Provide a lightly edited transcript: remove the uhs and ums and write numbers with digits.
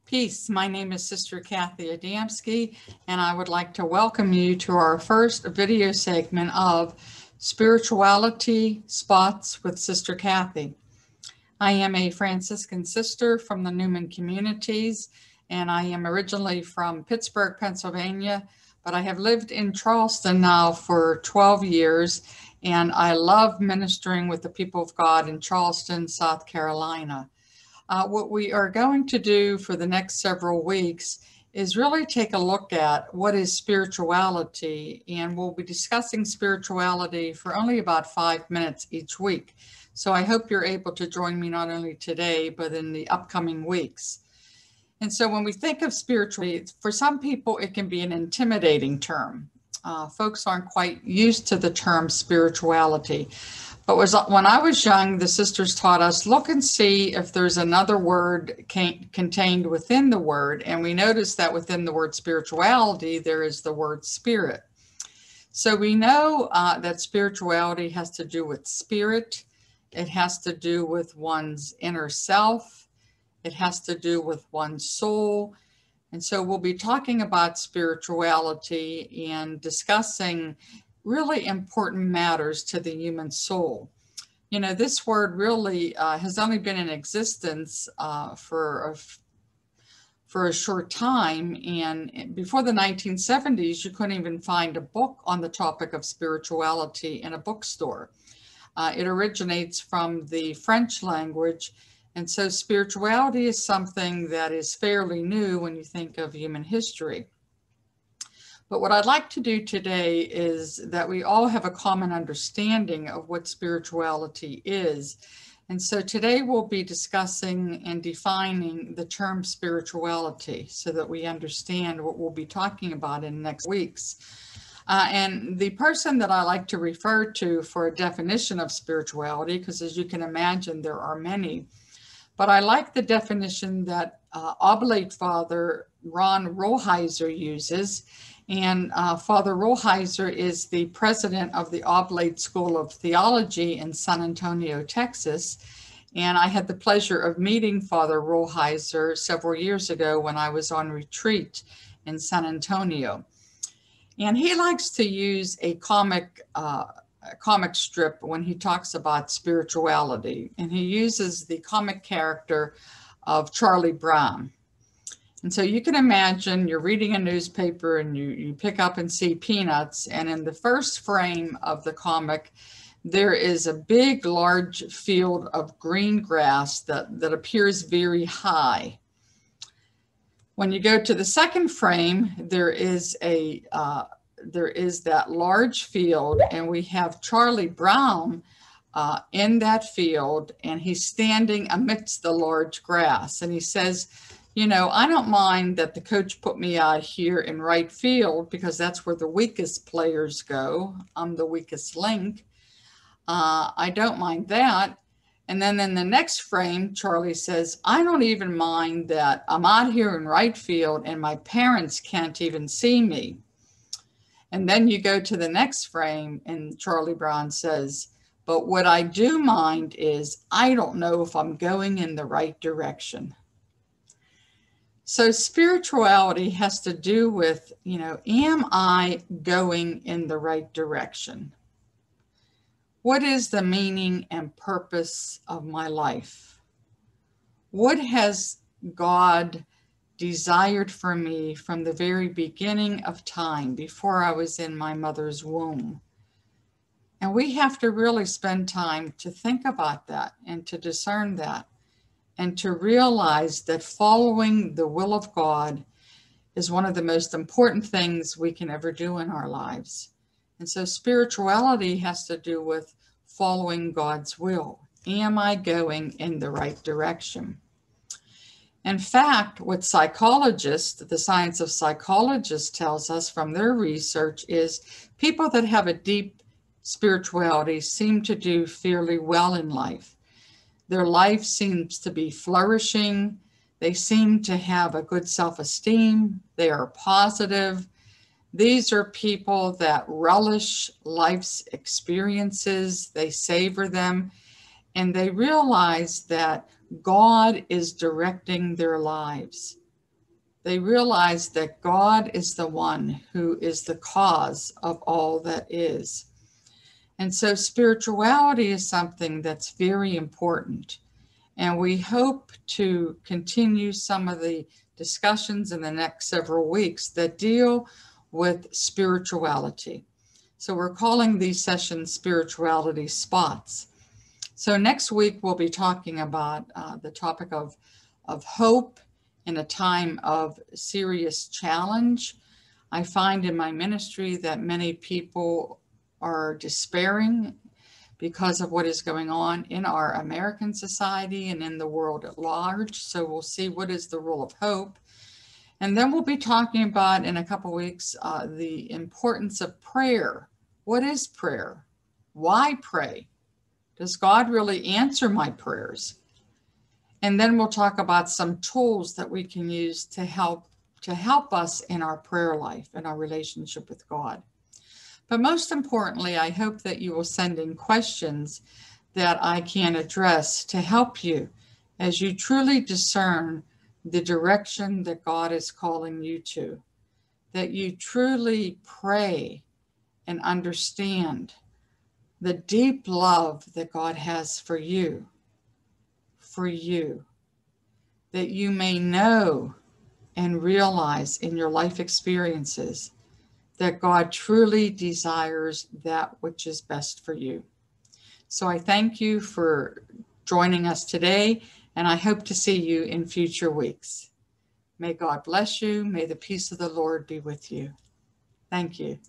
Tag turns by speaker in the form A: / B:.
A: Peace. My name is Sister Kathy Adamski, and I would like to welcome you to our first video segment of Spirituality Spots with Sister Kathy. I am a Franciscan sister from the Newman communities, and I am originally from Pittsburgh, Pennsylvania, but I have lived in Charleston now for 12 years, and I love ministering with the people of God in Charleston, South Carolina. What we are going to do for the next several weeks is really take a look at what is spirituality, and we'll be discussing spirituality for only about 5 minutes each week. So I hope you're able to join me not only today, but in the upcoming weeks. And so when we think of spirituality, for some people, it can be an intimidating term. Folks aren't quite used to the term spirituality. But when I was young, the sisters taught us, look and see if there's another word contained within the word. And we noticed that within the word spirituality, there is the word spirit. So we know that spirituality has to do with spirit. It has to do with one's inner self. It has to do with one's soul. And so we'll be talking about spirituality and discussing really important matters to the human soul. You know, this word really has only been in existence for a short time. And before the 1970s, you couldn't even find a book on the topic of spirituality in a bookstore. It originates from the French language. And so spirituality is something that is fairly new when you think of human history. But what I'd like to do today is that we all have a common understanding of what spirituality is. And so today we'll be discussing and defining the term spirituality so that we understand what we'll be talking about in next weeks. And the person that I like to refer to for a definition of spirituality, because as you can imagine, there are many, but I like the definition that Oblate Father Ron Rolheiser uses. And Father Rolheiser is the president of the Oblate School of Theology in San Antonio, Texas. And I had the pleasure of meeting Father Rolheiser several years ago when I was on retreat in San Antonio. And he likes to use a comic strip when he talks about spirituality. And he uses the comic character of Charlie Brown. And so you can imagine you're reading a newspaper and you pick up and see Peanuts, and in the first frame of the comic, there is a big, large field of green grass that appears very high. When you go to the second frame, there is that large field, and we have Charlie Brown in that field, and he's standing amidst the large grass, and he says, you know, I don't mind that the coach put me out here in right field because that's where the weakest players go. I'm the weakest link. I don't mind that. And then in the next frame, Charlie says, I don't even mind that I'm out here in right field and my parents can't even see me. And then you go to the next frame and Charlie Brown says, but what I do mind is I don't know if I'm going in the right direction. So spirituality has to do with, you know, am I going in the right direction? What is the meaning and purpose of my life? What has God desired for me from the very beginning of time, before I was in my mother's womb? And we have to really spend time to think about that and to discern that, and to realize that following the will of God is one of the most important things we can ever do in our lives. And so spirituality has to do with following God's will. Am I going in the right direction? In fact, what psychologists, the science of psychologists tells us from their research is people that have a deep spirituality seem to do fairly well in life. Their life seems to be flourishing. They seem to have a good self-esteem. They are positive. These are people that relish life's experiences. They savor them, and they realize that God is directing their lives. they realize that God is the one who is the cause of all that is. And so spirituality is something that's very important. And we hope to continue some of the discussions in the next several weeks that deal with spirituality. So we're calling these sessions spirituality spots. So next week, we'll be talking about the topic of hope in a time of serious challenge. I find in my ministry that many people are despairing because of what is going on in our American society and in the world at large. So we'll see what is the role of hope. And then we'll be talking about in a couple weeks the importance of prayer. What is prayer? Why pray? Does God really answer my prayers? And then we'll talk about some tools that we can use to help us in our prayer life and our relationship with God. But most importantly, I hope that you will send in questions that I can address to help you as you truly discern the direction that God is calling you to, that you truly pray and understand the deep love that God has for you, that you may know and realize in your life experiences that God truly desires that which is best for you. So I thank you for joining us today, and I hope to see you in future weeks. May God bless you. May the peace of the Lord be with you. Thank you.